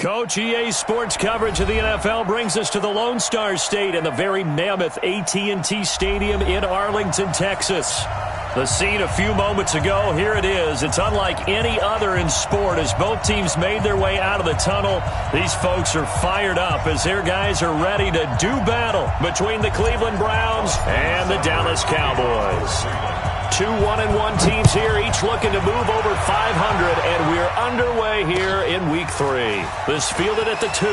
Coach, EA Sports coverage of the NFL brings us to the Lone Star State and the very mammoth AT&T Stadium in Arlington, Texas. The scene a few moments ago, here it is. It's unlike any other in sport as both teams made their way out of the tunnel. These folks are fired up as their guys are ready to do battle between the Cleveland Browns and the Dallas Cowboys. Two 1-1 teams here, each looking to move over 500, and we're underway here in Week 3. This fielded at the 2.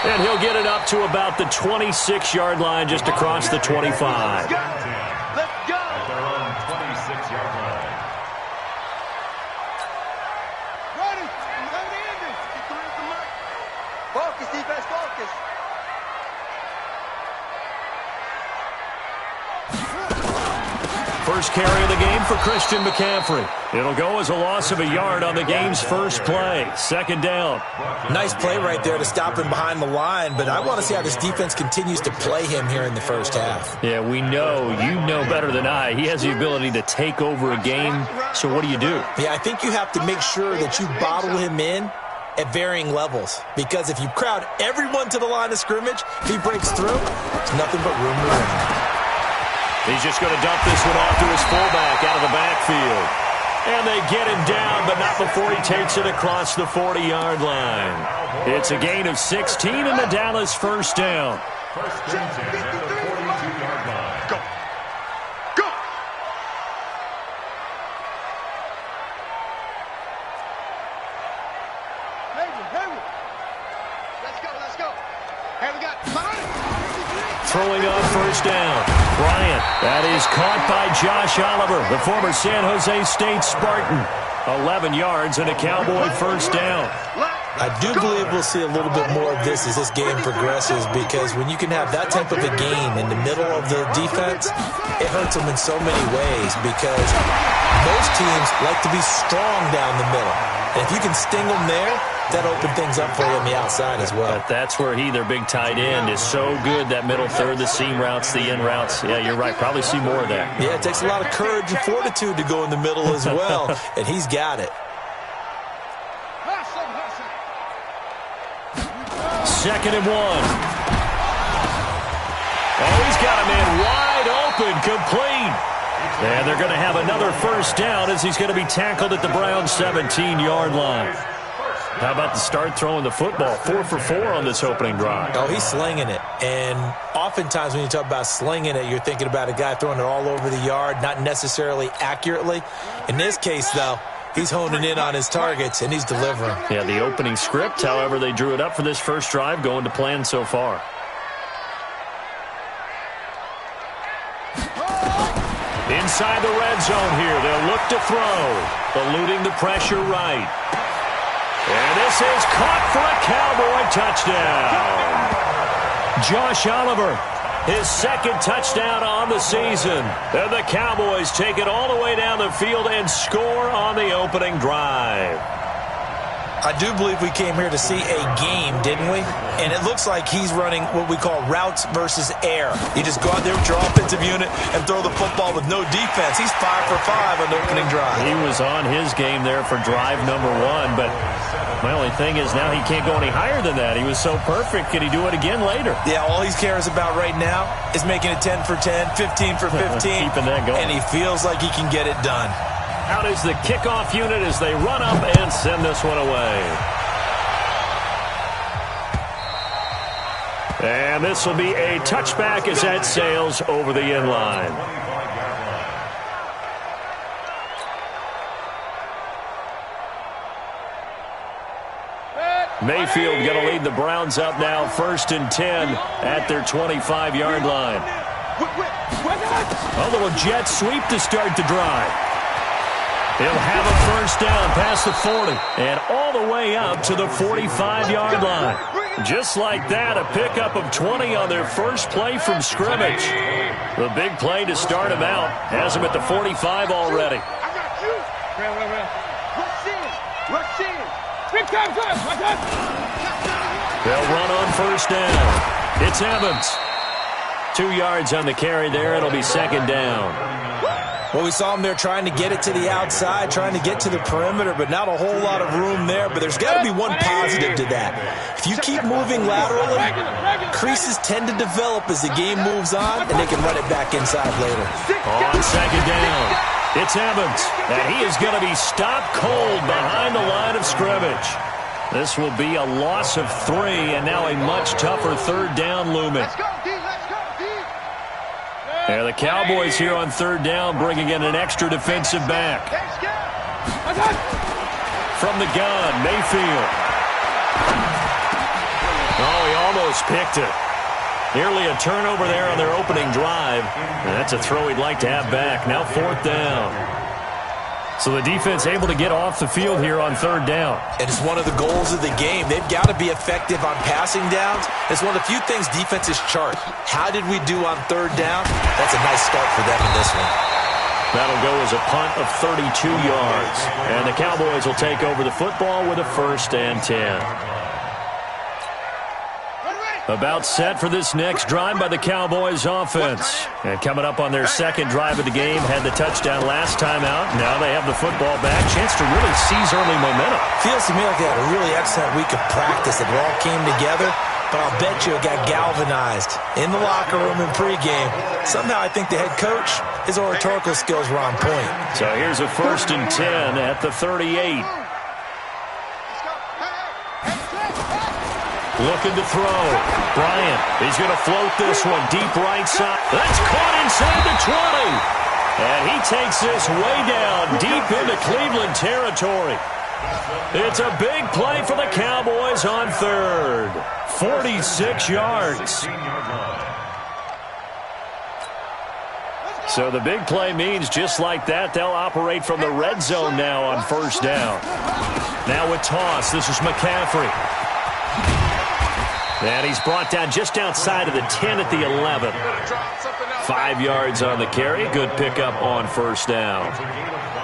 And he'll get it up to about the 26-yard line, just across the 25. Let's go! At their own 26-yard line. Ready! Focus, defense, focus. First carry of the game for Christian McCaffrey. It'll go as a loss of a yard on the game's first play. Second down. Nice play right there to stop him behind the line, but I want to see how this defense continues to play him here in the first half. Yeah, we know. You know better than I. He has the ability to take over a game. So what do you do? Yeah, I think you have to make sure that you bottle him in at varying levels, because if you crowd everyone to the line of scrimmage, if he breaks through, there's nothing but room to run. He's just going to dump this one off to his fullback out of the backfield. And they get him down, but not before he takes it across the 40-yard line. It's a gain of 16 and the Dallas first down. First and 10 at the 42-yard line. Go! Go! Hayward! Let's go! Hey, we got Bonnie! Throwing on first down. Bryant. That is caught by Josh Oliver, the former San Jose State Spartan. 11 yards and a Cowboy first down. I do believe we'll see a little bit more of this as this game progresses, because when you can have that type of a game in the middle of the defense, it hurts them in so many ways, because most teams like to be strong down the middle. And if you can sting them there, that opens things up for you on the outside as well. But that's where their big tight end, is so good, that middle third, the seam routes, the in routes. Yeah, you're right. Probably see more of that. Yeah, it takes a lot of courage and fortitude to go in the middle as well, and he's got it. Second and 1. Oh, he's got a man wide open, complete. And they're going to have another first down as he's going to be tackled at the Browns' 17-yard line. How about the start throwing the football? 4 for 4 on this opening drive. Oh, he's slinging it. And oftentimes when you talk about slinging it, you're thinking about a guy throwing it all over the yard, not necessarily accurately. In this case, though, he's honing in on his targets, and he's delivering. Yeah, the opening script, however, they drew it up for this first drive, going to plan so far. Inside the red zone here, they'll look to throw. Eluding the pressure right. And this is caught for a Cowboy touchdown. Josh Oliver, his second touchdown on the season. And the Cowboys take it all the way down the field and score on the opening drive. I do believe we came here to see a game, didn't we? And it looks like he's running what we call routes versus air. You just go out there with your offensive unit and throw the football with no defense. He's 5 for 5 on the opening drive. He was on his game there for drive number 1, but my only thing is now he can't go any higher than that. He was so perfect. Can he do it again later? Yeah, all he cares about right now is making it 10 for 10, 15 for 15. Keeping that going. And he feels like he can get it done. Out is the kickoff unit as they run up and send this one away. And this will be a touchback as that sails over the end line. Mayfield going to lead the Browns up now, 1st and 10 at their 25-yard line. A little jet sweep to start the drive. He'll have a first down past the 40 and all the way up to the 45-yard line. Just like that, a pickup of 20 on their first play from scrimmage. The big play to start him out has him at the 45 already. They'll run on first down. It's Evans. 2 yards on the carry there. It'll be second down. Well, we saw him there trying to get it to the outside, trying to get to the perimeter, but not a whole lot of room there. But there's got to be one positive to that. If you keep moving laterally, creases tend to develop as the game moves on, and they can run it back inside later. On second down, it's Evans, and he is going to be stopped cold behind the line of scrimmage. This will be a loss of 3, and now a much tougher third down looming. Let's go, D. Let's go, D. And the Cowboys here on third down bringing in an extra defensive back. From the gun, Mayfield. Oh, he almost picked it. Nearly a turnover there on their opening drive. And that's a throw he'd like to have back. Now fourth down. So the defense able to get off the field here on third down. And it's one of the goals of the game. They've got to be effective on passing downs. It's one of the few things defenses chart. How did we do on third down? That's a nice start for them in this one. That'll go as a punt of 32 yards. And the Cowboys will take over the football with a 1st and 10. About set for this next drive by the Cowboys offense. And coming up on their second drive of the game, had the touchdown last time out. Now they have the football back. Chance to really seize early momentum. Feels to me like they had a really excellent week of practice. It all came together, but I'll bet you it got galvanized in the locker room in pregame. Somehow I think the head coach, his oratorical skills were on point. So here's a 1st and 10 at the 38. Looking to throw. Bryant, he's going to float this one deep right side. That's caught inside the 20. And he takes this way down deep into Cleveland territory. It's a big play for the Cowboys on third. 46 yards. So the big play means just like that, they'll operate from the red zone now on first down. Now with toss, this is McCaffrey. And he's brought down just outside of the 10 at the 11. 5 yards on the carry. Good pickup on first down.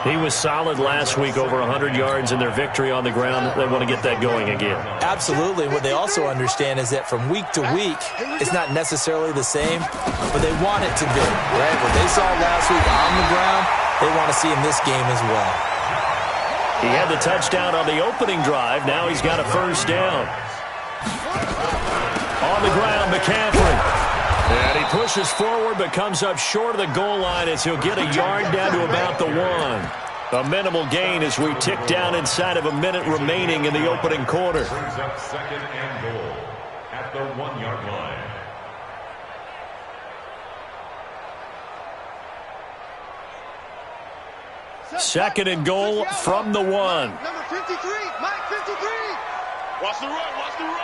He was solid last week, over 100 yards in their victory on the ground. They want to get that going again. Absolutely. What they also understand is that from week to week, it's not necessarily the same, but they want it to be, right? What they saw last week on the ground, they want to see in this game as well. He had the touchdown on the opening drive. Now he's got a first down. On the ground, McCaffrey. And he pushes forward but comes up short of the goal line as he'll get a yard down to about the 1. A minimal gain as we tick down inside of a minute remaining in the opening quarter. Brings up 2nd and goal at the 1-yard line. Second and goal from the 1. Number 53, Mike 53. Watch the run, watch the run.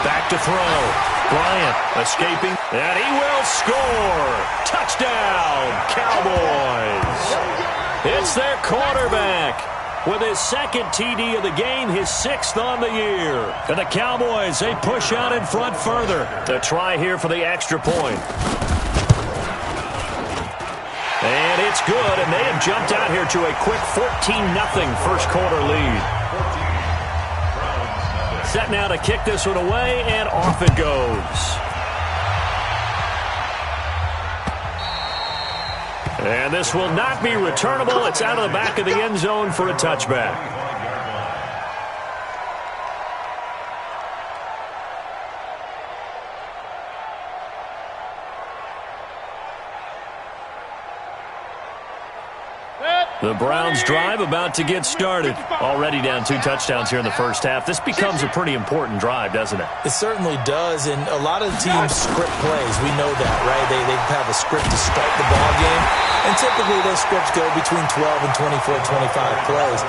Back to throw. Bryant escaping, and he will score. Touchdown, Cowboys. It's their quarterback with his 2nd TD of the game, his 6th on the year. And the Cowboys, they push out in front further. The try here for the extra point. And it's good, and they have jumped out here to a quick 14-0 first quarter lead. Set now to kick this one away, and off it goes. And this will not be returnable. It's out of the back of the end zone for a touchback. The Browns drive about to get started. Already down 2 touchdowns here in the first half. This becomes a pretty important drive, doesn't it? It certainly does, and a lot of the teams script plays. We know that, right? They have a script to start the ball game, and typically those scripts go between 12 and 24, 25 plays.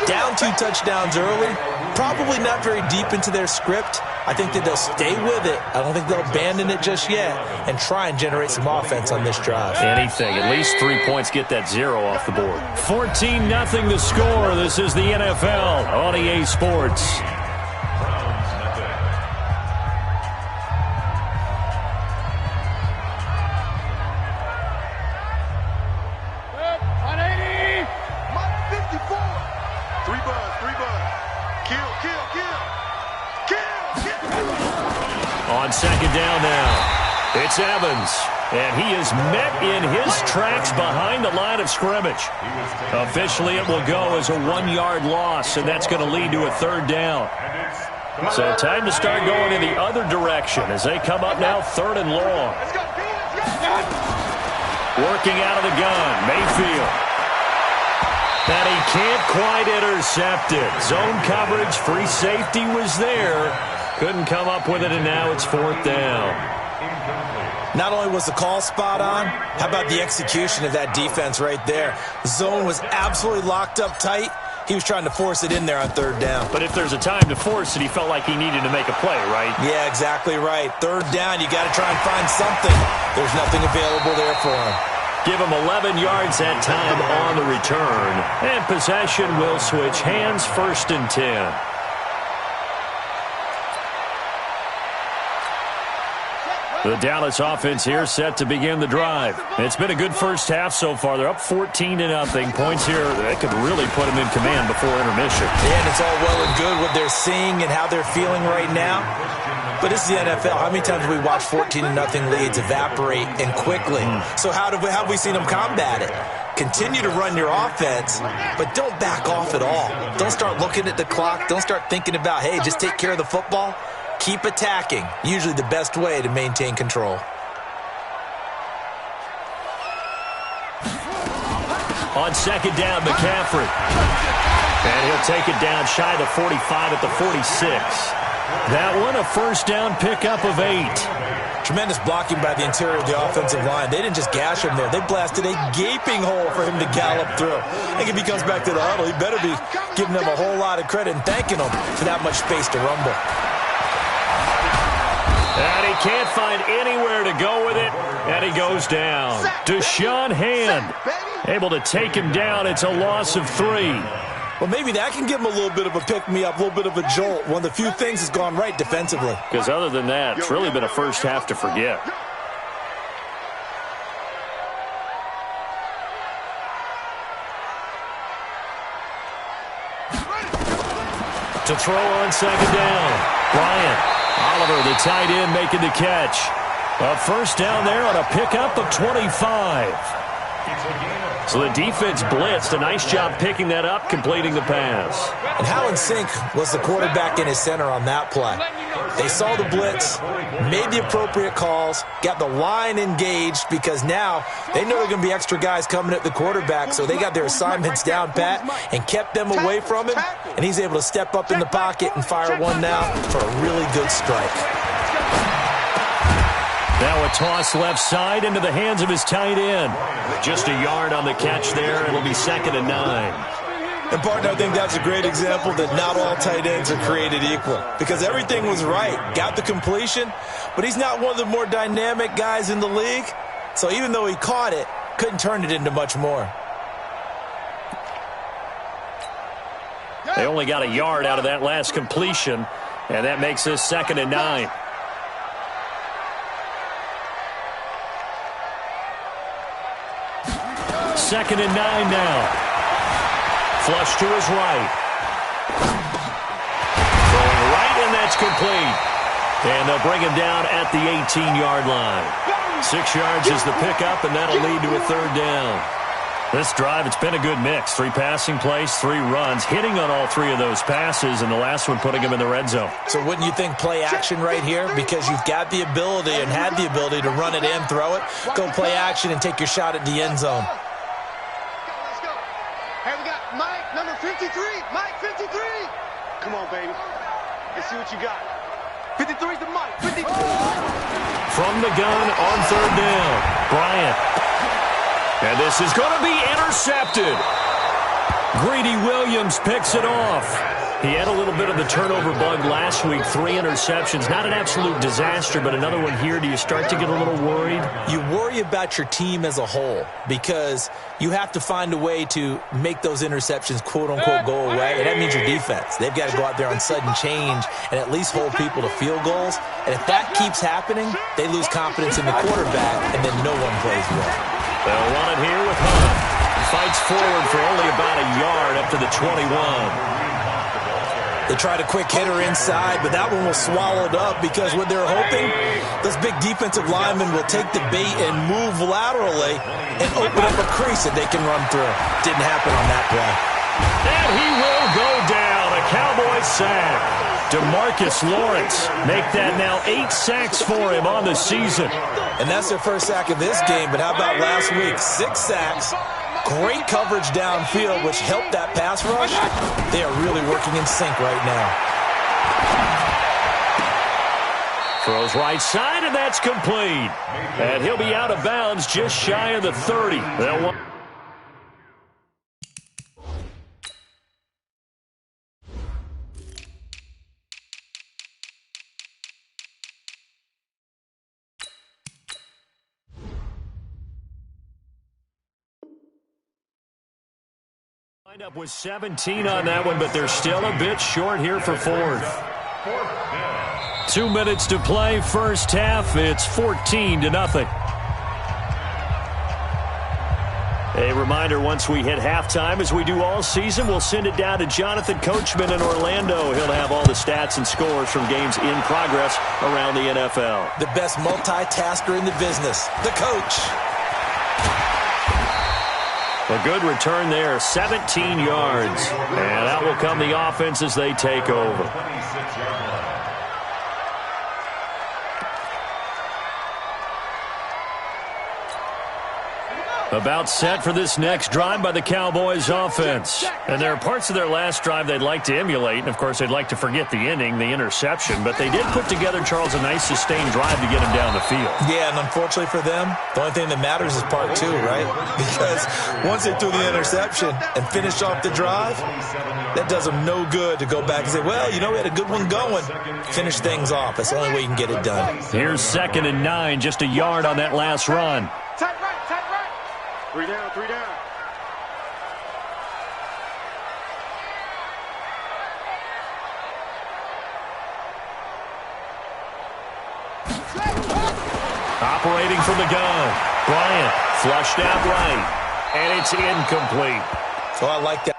Down 2 touchdowns early, probably not very deep into their script. I think that they'll stay with it. I don't think they'll abandon it just yet and try and generate some offense on this drive. Anything. At least 3 points, get that 0 off the board. 14-0 the score. This is the NFL on EA Sports. Kill, kill, kill. Kill, kill. On second down now, it's Evans. And he is met in his tracks behind the line of scrimmage. Officially, it will go as a 1-yard loss, and that's going to lead to a third down. So time to start going in the other direction as they come up now, third and long. Working out of the gun, Mayfield. And he can't quite intercept it. Zone coverage, free safety was there. Couldn't come up with it, and now it's fourth down. Not only was the call spot on, how about the execution of that defense right there? The zone was absolutely locked up tight. He was trying to force it in there on third down. But if there's a time to force it, he felt like he needed to make a play, right? Yeah, exactly right. Third down, you got to try and find something. There's nothing available there for him. Give him 11 yards that time on the return. And possession will switch hands, first and 10. The Dallas offense here set to begin the drive. It's been a good first half so far. They're up 14-0. Points here, they could really put them in command before intermission. And it's all well and good what they're seeing and how they're feeling right now. But this is the NFL. How many times have we watched 14-0 leads evaporate and quickly? So how have we seen them combat it? Continue to run your offense, but don't back off at all. Don't start looking at the clock. Don't start thinking about, hey, just take care of the football. Keep attacking. Usually the best way to maintain control. On second down, McCaffrey. And he'll take it down shy of the 45 at the 46. That one, a first down pickup of 8. Tremendous blocking by the interior of the offensive line. They didn't just gash him there. They blasted a gaping hole for him to gallop through. I think if he comes back to the huddle, he better be giving them a whole lot of credit and thanking them for that much space to rumble. And he can't find anywhere to go with it, and he goes down. Deshaun Hand able to take him down. It's a loss of 3. Well, maybe that can give him a little bit of a pick-me-up, a little bit of a jolt. One of the few things has gone right defensively. Because other than that, it's really been a first half to forget. To throw on second down, Bryant. Oliver, the tight end, making the catch. A first down there on a pickup of 25. So the defense blitzed. A nice job picking that up, completing the pass. And how in sync was the quarterback and his center on that play? They saw the blitz, made the appropriate calls, got the line engaged because now they know there are going to be extra guys coming at the quarterback, so they got their assignments down pat and kept them away from him, and he's able to step up in the pocket and fire one now for a really good strike. Now a toss left side into the hands of his tight end. Just a yard on the catch there. It'll be second and 9. And, partner, I think that's a great example that not all tight ends are created equal because everything was right. Got the completion, but he's not one of the more dynamic guys in the league. So even though he caught it, couldn't turn it into much more. They only got a yard out of that last completion, and that makes this second and 9. Second and 9 now. Flush to his right. Throwing right, and that's complete. And they'll bring him down at the 18-yard line. 6 yards is the pickup, and that'll lead to a third down. This drive, it's been a good mix. 3 passing plays, 3 runs, hitting on all 3 of those passes, and the last one putting him in the red zone. So wouldn't you think play action right here? Because you've got the ability and had the ability to run it in, throw it, go play action, and take your shot at the end zone. Let's go. Hey, we got Mike, number 53. Mike, 53. Come on, baby. Let's see what you got. 53 to Mike. 53. From the gun on third down, Bryant. And this is going to be intercepted. Greedy Williams picks it off. He had a little bit of the turnover bug last week, 3 interceptions. Not an absolute disaster, but another one here. Do you start to get a little worried? You worry about your team as a whole because you have to find a way to make those interceptions, quote-unquote, go away. And that means your defense. They've got to go out there on sudden change and at least hold people to field goals. And if that keeps happening, they lose confidence in the quarterback, and then no one plays well. They'll run it here with Hunt. Fights forward for only about a yard up to the 21. They tried a quick hitter inside, but that one was swallowed up because what they're hoping, those big defensive linemen will take the bait and move laterally and open up a crease that they can run through. Didn't happen on that play. And he will go down. A Cowboys sack. DeMarcus Lawrence make that now 8 sacks for him on the season. And that's their first sack of this game, but how about last week? 6 sacks. Great coverage downfield, which helped that pass rush. They are really working in sync right now. Throws right side, and that's complete. And he'll be out of bounds just shy of the 30. They'll wind up with 17 on that one, but they're still a bit short here for fourth. 2 minutes to play, first half. It's 14-0. A reminder, once we hit halftime, as we do all season, we'll send it down to Jonathan Coachman in Orlando. He'll have all the stats and scores from games in progress around the NFL. The best multitasker in the business, the coach. A good return there, 17 yards. And out will come the offense as they take over. About set for this next drive by the Cowboys offense. And there are parts of their last drive they'd like to emulate. And, of course, they'd like to forget the inning, the interception. But they did put together, Charles, a nice sustained drive to get him down the field. Yeah, and unfortunately for them, the only thing that matters is part 2, right? Because once they threw the interception and finished off the drive, that does them no good to go back and say, well, you know, we had a good one going. Finish things off. That's the only way you can get it done. Here's 2nd and 9, just a yard on that last run. Tight right, tight right. 3 down, 3 down. Operating from the gun. Bryant flushed out right. And it's incomplete. Oh, I like that.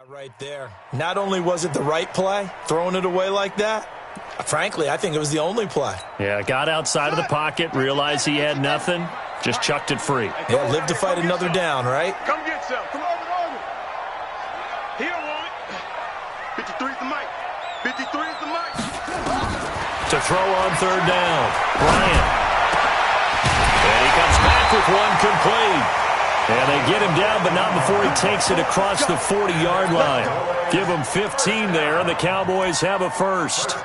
Right there. Not only was it the right play, throwing it away like that, frankly, I think it was the only play. Yeah, got outside of the pocket, realized he had nothing, just chucked it free. Yeah, live to fight another down, right? Come get some. Come over. He don't want it. 53 is the mic. 53 is the mic. To throw on 3rd down. Bryant. And he comes back with one complete. And they get him down, but not before he takes it across the 40-yard line. Give him 15 there, and the Cowboys have a first.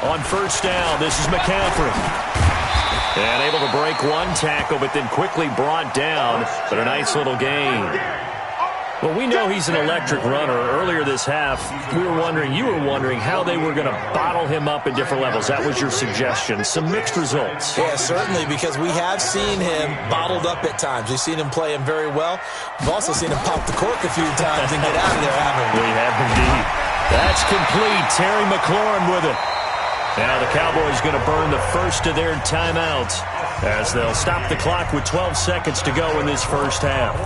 On 1st down, this is McCaffrey. And able to break one tackle, but then quickly brought down. But a nice little gain. Well, we know he's an electric runner. Earlier this half, you were wondering how they were going to bottle him up at different levels. That was your suggestion. Some mixed results. Yeah, certainly, because we have seen him bottled up at times. We've seen him play him very well. We've also seen him pop the cork a few times and get out of there, haven't we? We have indeed. That's complete. Terry McLaurin with it. Now the Cowboys going to burn the first of their timeouts as they'll stop the clock with 12 seconds to go in this first half.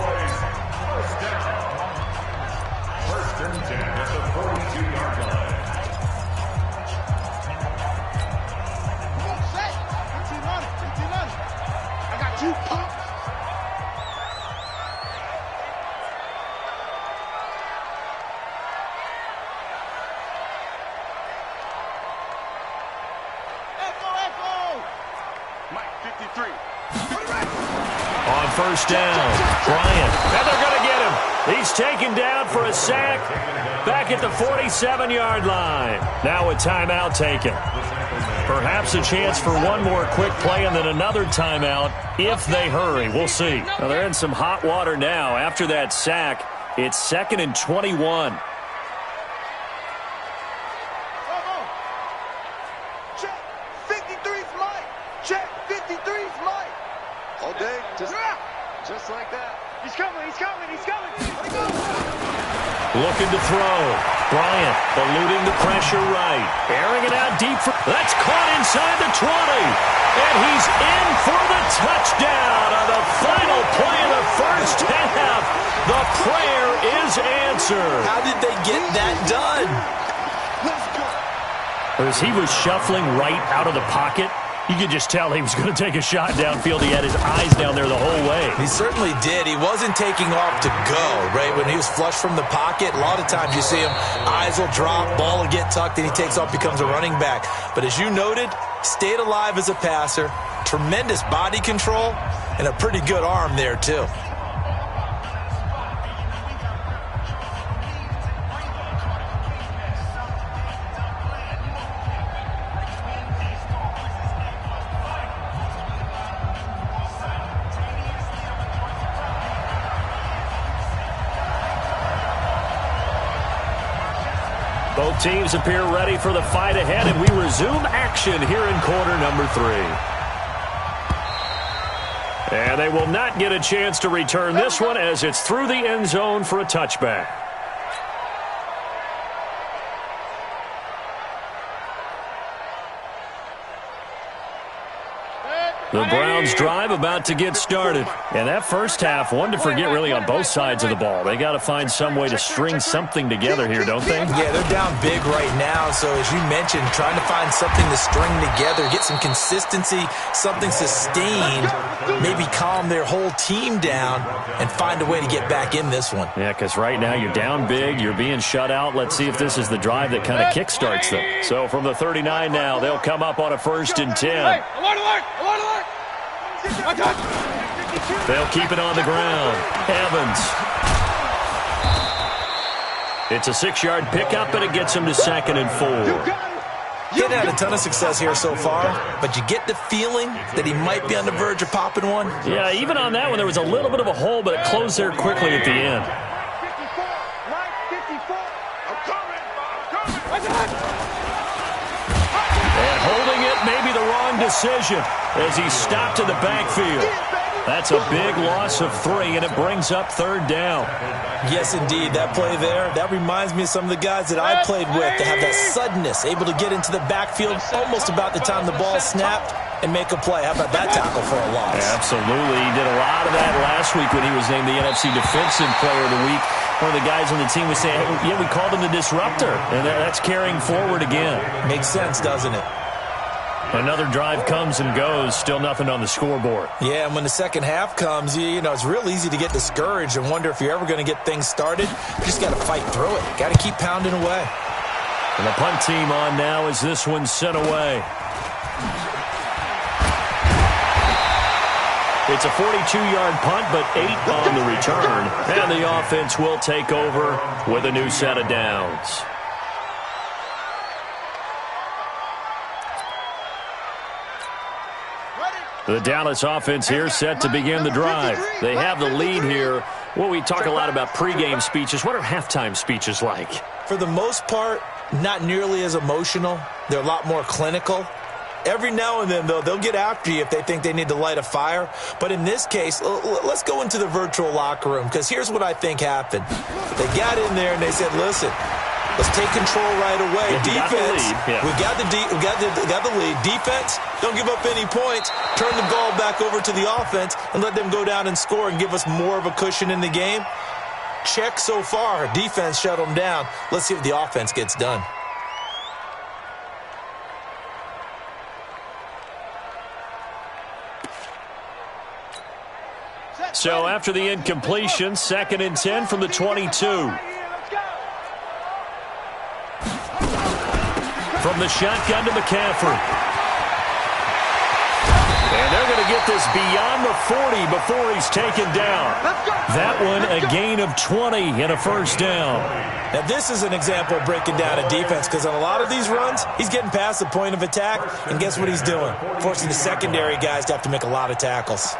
First and 10 at the 42-yard line. Come on, set. 15 on it. I got 2 pumps. on first down. Bryant, and they're going to get him. He's taken down for a sack back at the 47-yard line. Now a timeout taken. Perhaps a chance for one more quick play and then another timeout if they hurry. We'll see. Well, they're in some hot water now. After that sack, it's 2nd and 21. Check. 53's Mike. Check. 53's Mike. All day. Just like that. He's coming. He's coming. He's coming. Let it go. Looking to throw. Bryant eluding the pressure right. Airing it out deep. That's caught inside the 20. And he's in for the touchdown on the final play of the first half. The prayer is answered. How did they get that done? Let's go. As he was shuffling right out of the pocket, you could just tell he was going to take a shot downfield. He had his eyes down there the whole way. He certainly did. He wasn't taking off to go, right? When he was flush from the pocket, a lot of times you see him, eyes will drop, ball will get tucked, and he takes off, becomes a running back. But as you noted, stayed alive as a passer, tremendous body control, and a pretty good arm there, too. Both teams appear ready for the fight ahead, and we resume action here in quarter number 3. And they will not get a chance to return this one as it's through the end zone for a touchback. The Browns drive about to get started. And that first half, one to forget really on both sides of the ball. They got to find some way to string something together here, don't they? Yeah, they're down big right now. So as you mentioned, trying to find something to string together, get some consistency, something sustained, maybe calm their whole team down and find a way to get back in this one. Yeah, because right now you're down big, you're being shut out. Let's see if this is the drive that kind of kickstarts them. So from the 39 now, they'll come up on a 1st and 10. Alert! Alert! Alert! They'll keep it on the ground. Evans. It's a 6-yard pickup, and it gets him to 2nd and 4. He's had a ton of success here so far, but you get the feeling that he might be on the verge of popping one. Yeah, even on that one, there was a little bit of a hole, but it closed there quickly at the end. 54, And holding it may be the wrong decision as he stopped in the backfield. That's a big loss of 3, and it brings up 3rd down. Yes, indeed. That play there, that reminds me of some of the guys that I played with that have that suddenness, able to get into the backfield almost about the time the ball snapped and make a play. How about that tackle for a loss? Absolutely. He did a lot of that last week when he was named the NFC Defensive Player of the Week. One of the guys on the team was saying, hey, yeah, we called him the disruptor, and that's carrying forward again. Makes sense, doesn't it? Another drive comes and goes, still nothing on the scoreboard. Yeah, and when the second half comes, you know, it's real easy to get discouraged and wonder if you're ever going to get things started. You just got to fight through it. Got to keep pounding away. And the punt team on now as this one's sent away. It's a 42-yard punt, but 8 on the return. And the offense will take over with a new set of downs. The Dallas offense here set to begin the drive. They have the lead here. Well, we talk a lot about pregame speeches. What are halftime speeches like? For the most part, not nearly as emotional. They're a lot more clinical. Every now and then, though, they'll get after you if they think they need to light a fire. But in this case, let's go into the virtual locker room, because here's what I think happened. They got in there and they said, listen, let's take control right away. Defense, we got the lead. Defense, don't give up any points. Turn the ball back over to the offense and let them go down and score and give us more of a cushion in the game. Check so far. Defense shut them down. Let's see if the offense gets done. So after the incompletion, 2nd and 10 from the 22. From the shotgun to McCaffrey. And they're going to get this beyond the 40 before he's taken down. That one a gain of 20 and a first down. Now, this is an example of breaking down a defense because on a lot of these runs, he's getting past the point of attack, and guess what he's doing? Forcing the secondary guys to have to make a lot of tackles.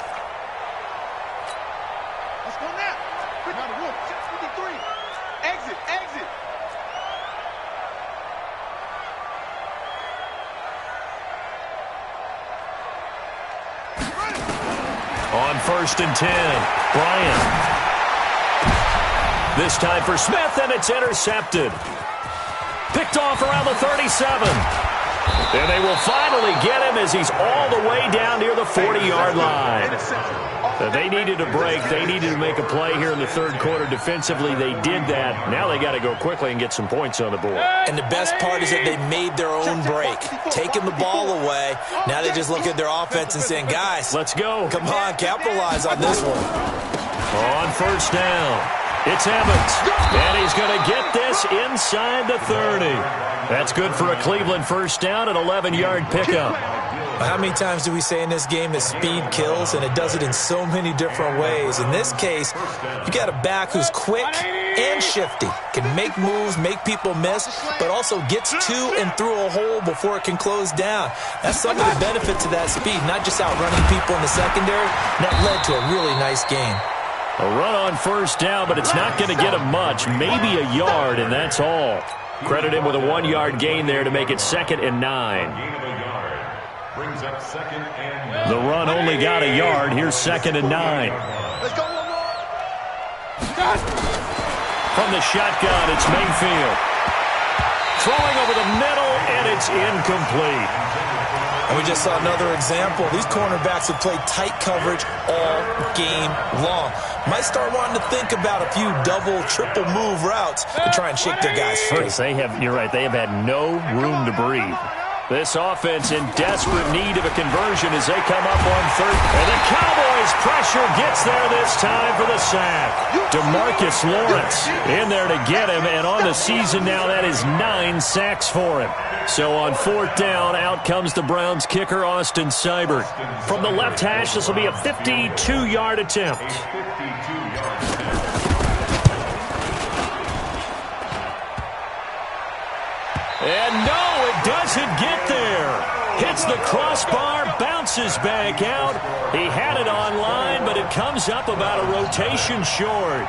Let's go now. Quick, number 653. Exit, exit. On 1st and 10, Bryant. This time for Smith, and it's intercepted. Picked off around the 37. And they will finally get him as he's all the way down near the 40-yard line. They needed a break. They needed to make a play here in the third quarter defensively. They did that. Now they got to go quickly and get some points on the board. And the best part is that they made their own break, taking the ball away. Now they just look at their offense and saying, guys, let's go. Come on, capitalize on this one. On 1st down, it's Evans. And he's going to get this inside the 30. That's good for a Cleveland first down, an 11-yard pickup. How many times do we say in this game that speed kills, and it does it in so many different ways? In this case, you got a back who's quick and shifty, can make moves, make people miss, but also gets to and through a hole before it can close down. That's some of the benefits of that speed, not just outrunning people in the secondary. That led to a really nice game. A run on 1st down, but it's not going to get him much, maybe a yard, and that's all. Credit him with a 1-yard gain there to make it 2nd and 9. The run only got a yard. Here's 2nd and 9. Let's go, one more. From the shotgun, it's Mayfield. Throwing over the middle, and it's incomplete. And we just saw another example. These cornerbacks have played tight coverage all game long. Might start wanting to think about a few double, triple move routes to try and shake their guys free. You're right, they have had no room to breathe. This offense in desperate need of a conversion as they come up on 3rd. And the Cowboys' pressure gets there this time for the sack. DeMarcus Lawrence in there to get him, and on the season now, that is 9 sacks for him. So on 4th down, out comes the Browns kicker, Austin Seibert. From the left hash, this will be a 52-yard attempt. And no, it doesn't get there. Hits the crossbar, bounces back out. He had it on line, but it comes up about a rotation short.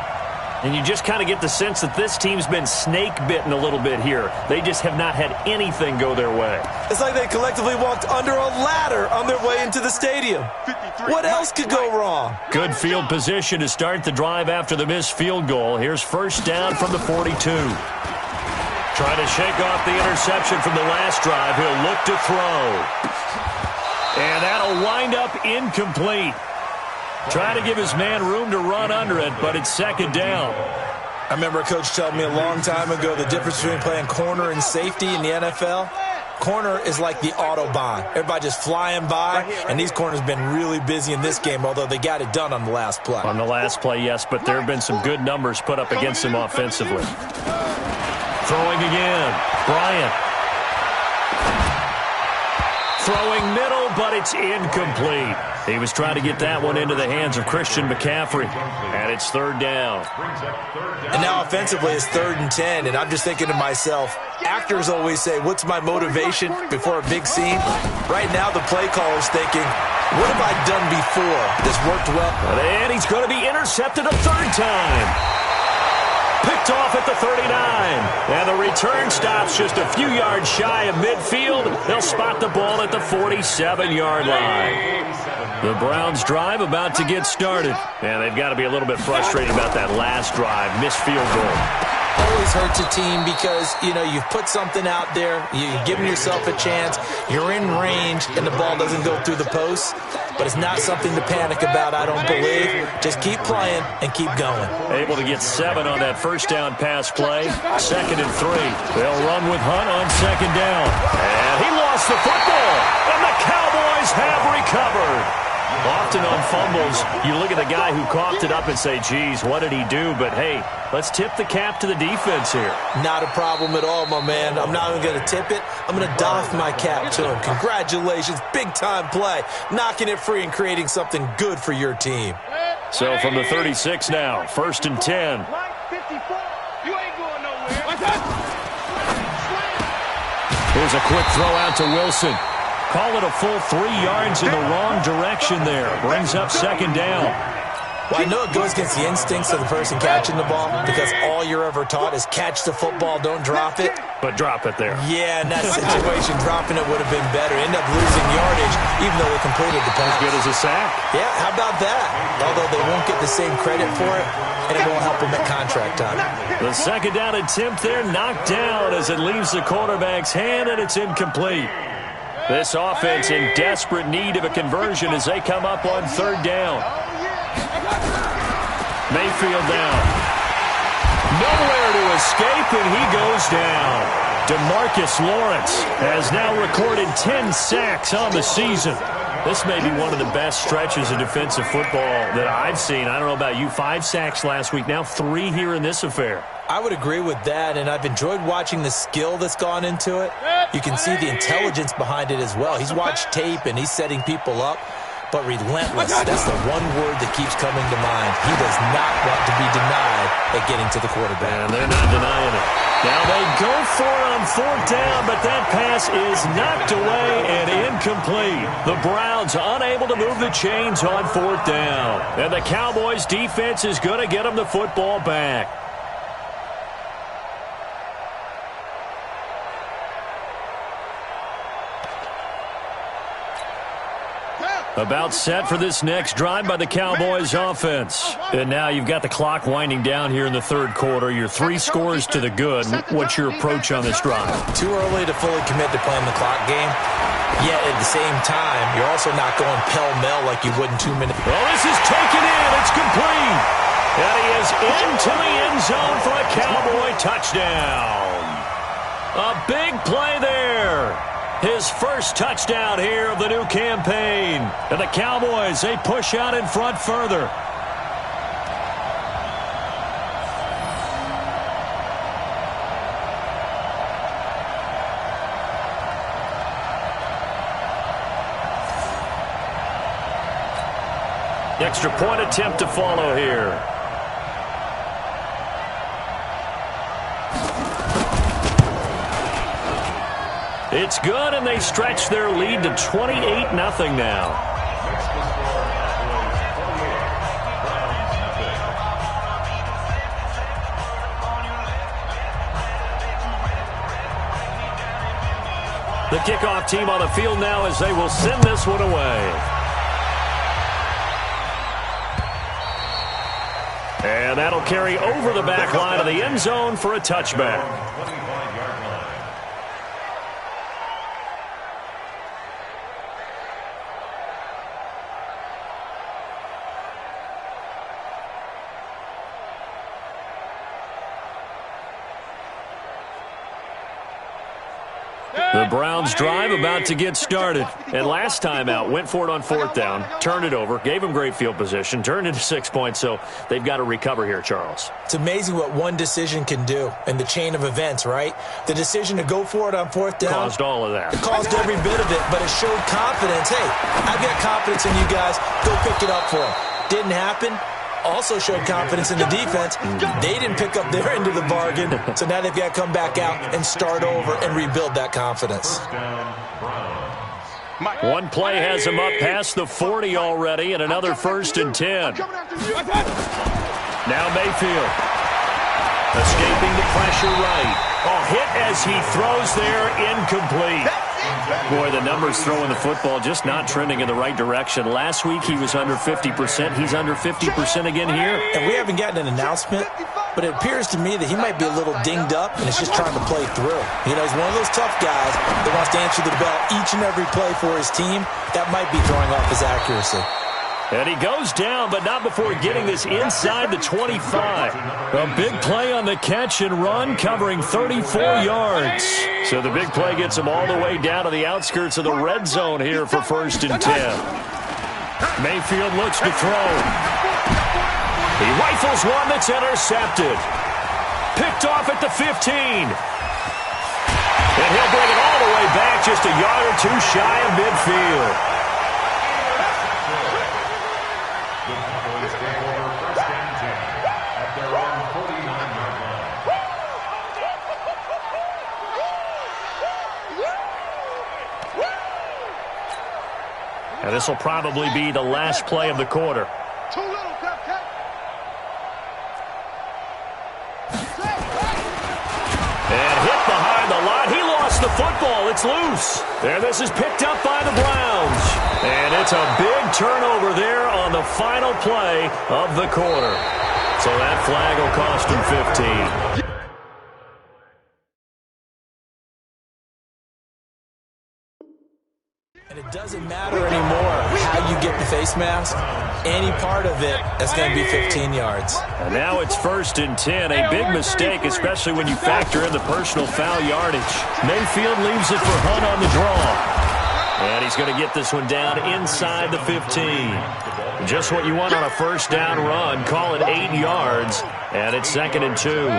And you just kind of get the sense that this team's been snake-bitten a little bit here. They just have not had anything go their way. It's like they collectively walked under a ladder on their way into the stadium. What else could go wrong? Good field position to start the drive after the missed field goal. Here's 1st down from the 42. Trying to shake off the interception from the last drive. He'll look to throw. And that'll wind up incomplete. Trying to give his man room to run under it, but it's 2nd down. I remember a coach telling me a long time ago the difference between playing corner and safety in the NFL. Corner is like the Autobahn. Everybody just flying by, and these corners have been really busy in this game, although they got it done on the last play. On the last play, yes, but there have been some good numbers put up against him offensively. Throwing again, Bryant. Throwing middle, but it's incomplete. He was trying to get that one into the hands of Christian McCaffrey. And it's 3rd down. And now offensively it's 3rd and 10, and I'm just thinking to myself, actors always say, what's my motivation before a big scene? Right now the play caller's thinking, what have I done before that's worked well? And he's going to be intercepted a 3rd time. Picked off at the 39. And the return stops just a few yards shy of midfield. They'll spot the ball at the 47-yard line. The Browns drive about to get started. And they've got to be a little bit frustrated about that last drive. Missed field goal. Always hurts a team because, you've put something out there. You've given yourself a chance. You're in range, and the ball doesn't go through the posts. But it's not something to panic about, I don't believe. Just keep playing and keep going. Able to get 7 on that 1st down pass play. 2nd and 3. They'll run with Hunt on 2nd down. And he lost the football. And the Cowboys have recovered. Often on fumbles, you look at the guy who coughed it up and say, geez, what did he do? But, hey, let's tip the cap to the defense here. Not a problem at all, my man. I'm not even going to tip it. I'm going to doff my cap to him. Congratulations. Big-time play. Knocking it free and creating something good for your team. So from the 36 now, 1st and 10. You ain't going nowhere. Here's a quick throw out to Wilson. Call it a full 3 yards in the wrong direction there. Brings up 2nd down. Well, I know it goes against the instincts of the person catching the ball because all you're ever taught is catch the football, don't drop it. But drop it there. Yeah, in that situation, dropping it would have been better. End up losing yardage, even though they completed the pass. As good as a sack. Yeah, how about that? Although they won't get the same credit for it, and it won't help them at contract time. The 2nd down attempt there knocked down as it leaves the quarterback's hand, and it's incomplete. This offense in desperate need of a conversion as they come up on 3rd down. Mayfield down. Nowhere to escape, and he goes down. DeMarcus Lawrence has now recorded 10 sacks on the season. This may be one of the best stretches of defensive football that I've seen. I don't know about you. 5 sacks last week, now 3 here in this affair. I would agree with that, and I've enjoyed watching the skill that's gone into it. You can see the intelligence behind it as well. He's watched tape, and he's setting people up. But relentless, that's the one word that keeps coming to mind. He does not want to be denied at getting to the quarterback. And they're not denying it. Now they go for it on 4th down, but that pass is knocked away and incomplete. The Browns unable to move the chains on 4th down. And the Cowboys defense is going to get them the football back. About set for this next drive by the Cowboys offense. And now you've got the clock winding down here in the 3rd quarter. You're 3 scores to the good. What's your approach on this drive? Too early to fully commit to playing the clock game. Yet at the same time, you're also not going pell-mell like you would in 2 minutes. Well, this is taken in. It's complete. And he is into the end zone for a Cowboy touchdown. A big play there. His first touchdown here of the new campaign. And the Cowboys, they push out in front further. Extra point attempt to follow here. It's good, and they stretch their lead to 28-0 now. The kickoff team on the field now as they will send this one away. And that'll carry over the back line of the end zone for a touchback. The Browns drive about to get started. And last time out, went for it on 4th down, turned it over, gave them great field position, turned into 6 points, so they've got to recover here, Charles. It's amazing what one decision can do in the chain of events, right? The decision to go for it on 4th down. Caused all of that. It caused every bit of it, but it showed confidence. Hey, I've got confidence in you guys. Go pick it up for them. Didn't happen. Also showed confidence in the defense. They didn't pick up their end of the bargain, so now they've got to come back out and start over and rebuild that confidence. One play has him up past the 40 already, and another 1st and 10. Now Mayfield. Escaping the pressure right. Oh, hit as he throws there, incomplete. Boy, the numbers throwing the football just not trending in the right direction. Last week he was under 50%. He's under 50% again here. And we haven't gotten an announcement, but it appears to me that he might be a little dinged up and is just trying to play through. You know, he's one of those tough guys that wants to answer the bell each and every play for his team. That might be throwing off his accuracy. And he goes down, but not before getting this inside the 25. A big play on the catch and run, covering 34 yards. So the big play gets him all the way down to the outskirts of the red zone here for 1st and 10. Mayfield looks to throw. He rifles one that's intercepted. Picked off at the 15. And he'll bring it all the way back, just a yard or two shy of midfield. And this will probably be the last play of the quarter. Too little, Cupcake. And hit behind the line. He lost the football. It's loose. And this is picked up by the Browns. And it's a big turnover there on the final play of the quarter. So that flag will cost him 15. And it doesn't matter anymore how you get the face mask. Any part of it is going to be 15 yards. And now it's 1st and 10. A big mistake, especially when you factor in the personal foul yardage. Mayfield leaves it for Hunt on the draw. And he's going to get this one down inside the 15. Just what you want on a first down run. Call it 8 yards. And it's 2nd and 2.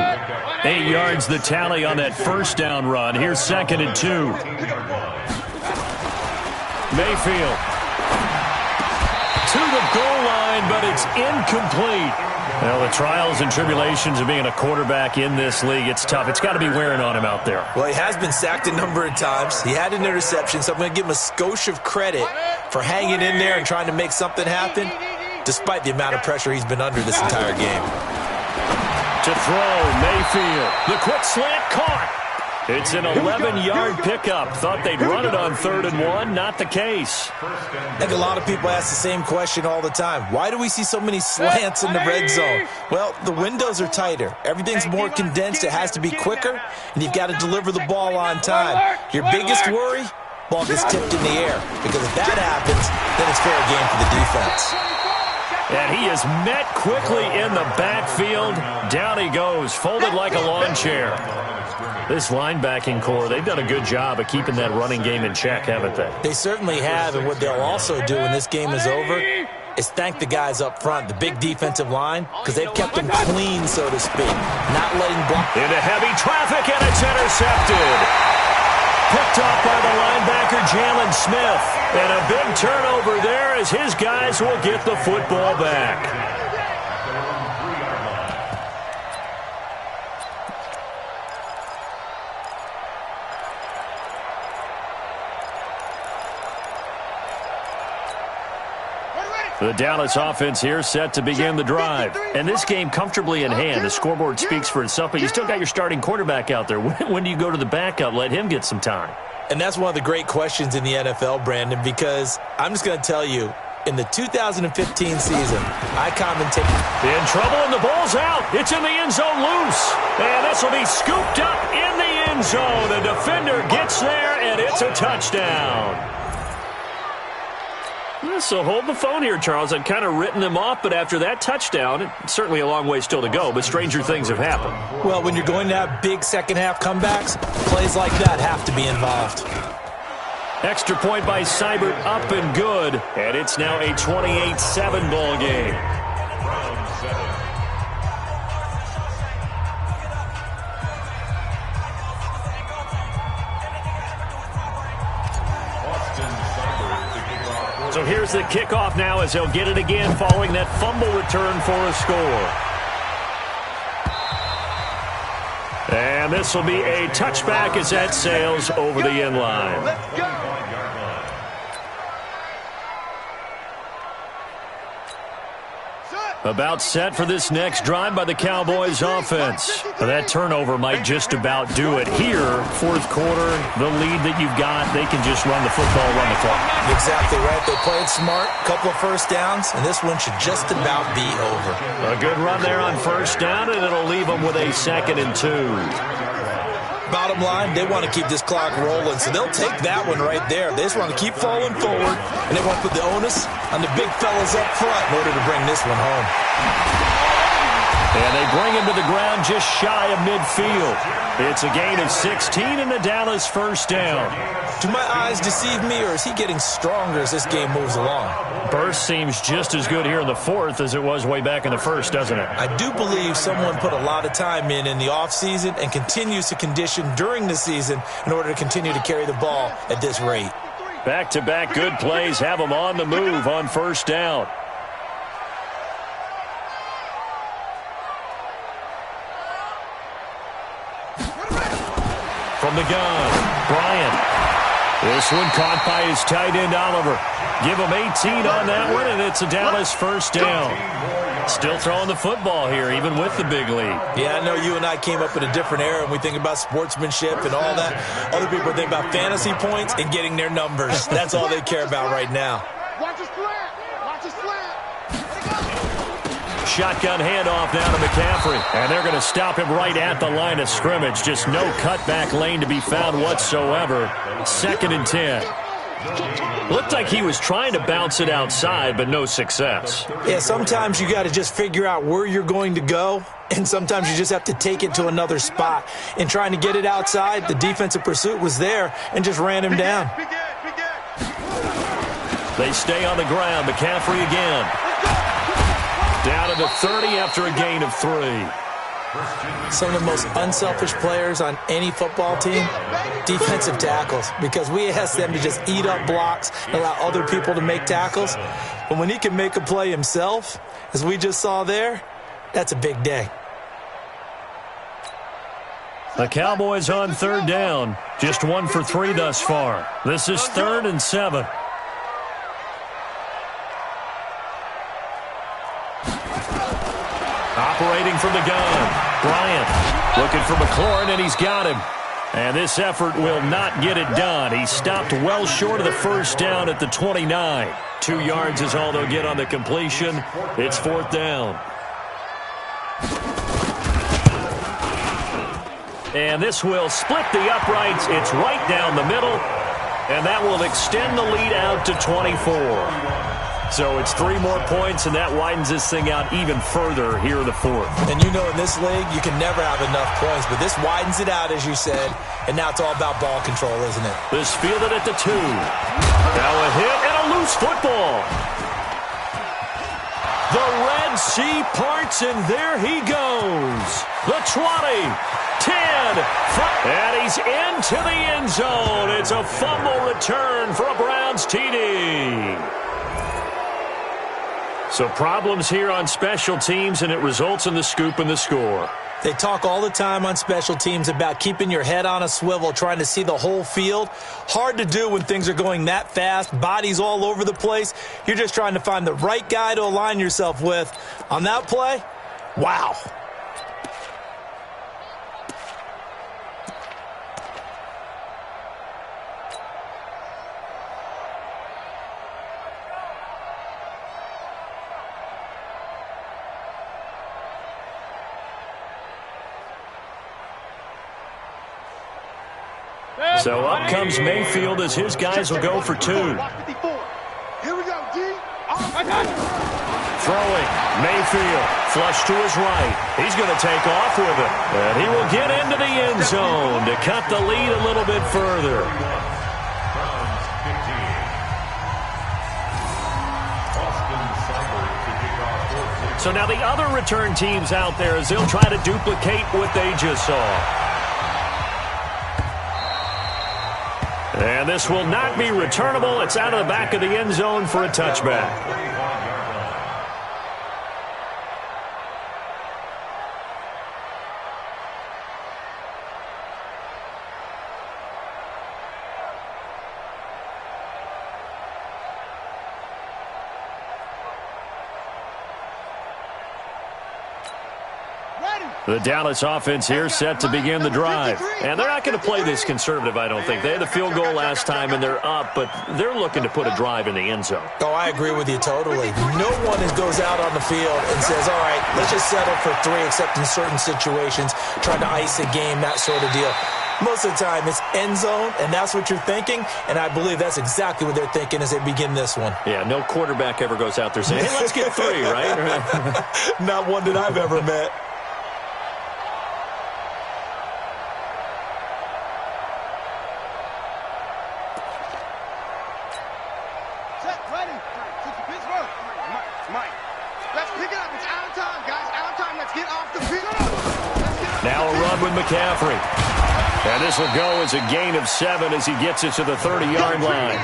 8 yards the tally on that first down run. Here's 2nd and 2. Mayfield to the goal line, but it's incomplete. Well, the trials and tribulations of being a quarterback in this league, it's tough. It's got to be wearing on him out there. Well, he has been sacked a number of times. He had an interception, so I'm going to give him a skosh of credit for hanging in there and trying to make something happen, despite the amount of pressure he's been under this entire game. To throw, Mayfield. The quick slant caught. It's an 11-yard pickup. Thought they'd run it on 3rd and 1. Not the case. I think a lot of people ask the same question all the time. Why do we see so many slants in the red zone? Well, the windows are tighter. Everything's more condensed. It has to be quicker, and you've got to deliver the ball on time. Your biggest worry? Ball gets tipped in the air. Because if that happens, then it's fair game for the defense. And he is met quickly in the backfield. Down he goes, folded like a lawn chair. This linebacking core, they've done a good job of keeping that running game in check, haven't they? They certainly have, and what they'll also do when this game is over is thank the guys up front, the big defensive line, because they've kept them clean, so to speak, not letting block. Into heavy traffic, and it's intercepted. Picked off by the linebacker, Jalen Smith. And a big turnover there as his guys will get the football back. The Dallas offense here set to begin the drive. And this game comfortably in hand. The scoreboard speaks for itself, but you still got your starting quarterback out there. When do you go to the backup? Let him get some time. And that's one of the great questions in the NFL, Brandon, because I'm just going to tell you, in the 2015 season, I commentate. In trouble, and the ball's out. It's in the end zone loose. And this will be scooped up in the end zone. The defender gets there, and it's a touchdown. So hold the phone here, Charles. I'd kind of written them off, but after that touchdown, it's certainly a long way still to go, but stranger things have happened. Well, when you're going to have big second-half comebacks, plays like that have to be involved. Extra point by Seibert, up and good, and it's now a 28-7 ball game. So here's the kickoff now as he'll get it again following that fumble return for a score. And this will be a touchback as that sails over the end line. Let's go. About set for this next drive by the Cowboys offense. That turnover might just about do it here. Fourth quarter, the lead that you've got, they can just run the football, run the clock. Exactly right. They played smart, couple of first downs, and this one should just about be over. A good run there on first down, and it'll leave them with a 2nd and 2. Bottom line, they want to keep this clock rolling, so they'll take that one right there. They just want to keep falling forward, and they want to put the onus on the big fellas up front in order to bring this one home. And they bring him to the ground just shy of midfield. It's a gain of 16 and the Dallas first down. Do my eyes deceive me, or is he getting stronger as this game moves along? Burst seems just as good here in the fourth as it was way back in the first, doesn't it? I do believe someone put a lot of time in the offseason and continues to condition during the season in order to continue to carry the ball at this rate. Back-to-back good plays have them on the move on first down. From the gun, Bryant. This one caught by his tight end, Oliver. Give him 18 on that one, and it's a Dallas first down. Still throwing the football here, even with the big lead. Yeah, I know you and I came up in a different era, and we think about sportsmanship and all that. Other people think about fantasy points and getting their numbers. That's all they care about right now. Watch his slant. Watch his slant. Shotgun handoff now to McCaffrey. And they're going to stop him right at the line of scrimmage. Just no cutback lane to be found whatsoever. 2nd and 10. Looked like he was trying to bounce it outside, but no success. Yeah, sometimes you got to just figure out where you're going to go, and sometimes you just have to take it to another spot. In trying to get it outside, the defensive pursuit was there and just ran him down. They stay on the ground. McCaffrey again. Down to the 30 after a gain of 3. Some of the most unselfish players on any football team, defensive tackles, because we ask them to just eat up blocks and allow other people to make tackles. But when he can make a play himself, as we just saw there, that's a big day. The Cowboys on 3rd down. Just 1 for 3 thus far. This is 3rd and 7. Operating from the gun, Bryant looking for McLaurin, and he's got him. And this effort will not get it done. He stopped well short of the first down at the 29. 2 yards is all they'll get on the completion. It's 4th down. And this will split the uprights. It's right down the middle, and that will extend the lead out to 24. So it's 3 more points, and that widens this thing out even further here in the 4th. And you know in this league, you can never have enough points, but this widens it out, as you said, and now it's all about ball control, isn't it? This fielded at the 2. Now a hit and a loose football. The Red Sea parts, and there he goes. The 20, 10, 5, and he's into the end zone. It's a fumble return for a Browns TD. So problems here on special teams, and it results in the scoop and the score. They talk all the time on special teams about keeping your head on a swivel, trying to see the whole field. Hard to do when things are going that fast, bodies all over the place. You're just trying to find the right guy to align yourself with. On that play, wow. So up comes Mayfield as his guys will go for 2. Here we go, D. Throwing, Mayfield, flush to his right. He's going to take off with it. And he will get into the end zone to cut the lead a little bit further. So now the other return teams out there as they'll try to duplicate what they just saw. And this will not be returnable. It's out of the back of the end zone for a touchback. The Dallas offense here set to begin the drive. And they're not going to play this conservative, I don't think. They had the field goal last time, and they're up, but they're looking to put a drive in the end zone. Oh, I agree with you totally. No one goes out on the field and says, all right, let's just settle for 3, except in certain situations, trying to ice a game, that sort of deal. Most of the time, it's end zone, and that's what you're thinking, and I believe that's exactly what they're thinking as they begin this one. Yeah, no quarterback ever goes out there saying, hey, let's get 3, right? Not one that I've ever met. Mike, let's pick it up. It's out of time, guys. Out of time. Let's get off the field. Now a run with McCaffrey. And this will go as a gain of 7 as he gets it to the 30-yard line.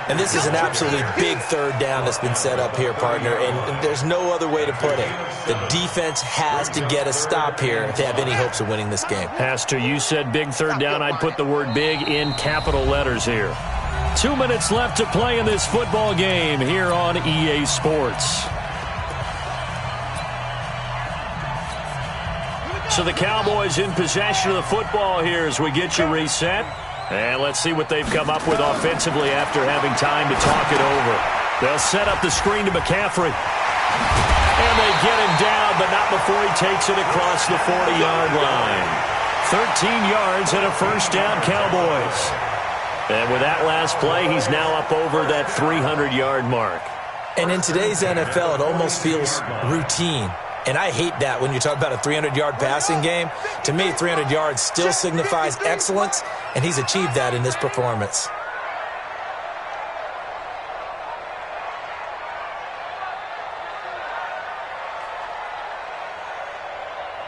And this is an absolutely big third down that's been set up here, partner, and there's no other way to put it. The defense has to get a stop here if they have any hopes of winning this game. Pastor, you said big third down. I'd put the word big in capital letters here. 2 minutes left to play in this football game here on EA Sports. So the Cowboys in possession of the football here as we get you reset. And let's see what they've come up with offensively after having time to talk it over. They'll set up the screen to McCaffrey. And they get him down, but not before he takes it across the 40-yard line. 13 yards and a first down, Cowboys. And with that last play, he's now up over that 300-yard mark. And in today's NFL, it almost feels routine. And I hate that when you talk about a 300-yard passing game. To me, 300 yards still signifies excellence, and he's achieved that in this performance.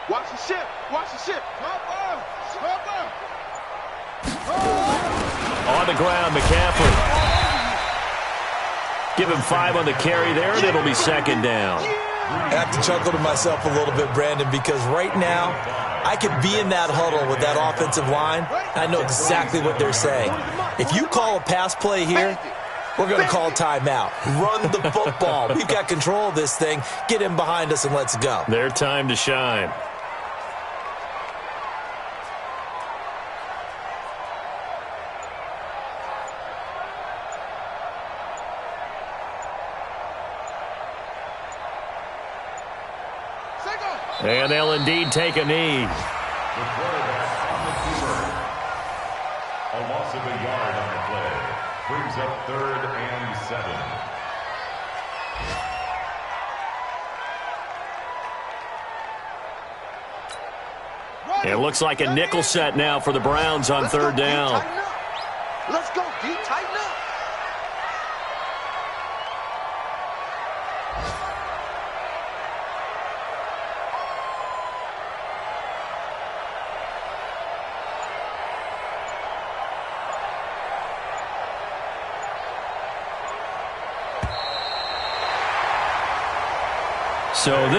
Watch the ship. Watch the ship. On the ground, McCaffrey. Give him 5 on the carry there, and it'll be second down. I have to chuckle to myself a little bit, Brandon, because right now I could be in that huddle with that offensive line. I know exactly what they're saying. If you call a pass play here, we're going to call timeout. Run the football. We've got control of this thing. Get him behind us and let's go. Their time to shine. And they'll indeed take a knee. The quarterback on the keeper. A loss of a yard on the play. Brings up 3rd and 7. It looks like a nickel set now for the Browns on 3rd down. Let's go, D. Tighten up. So this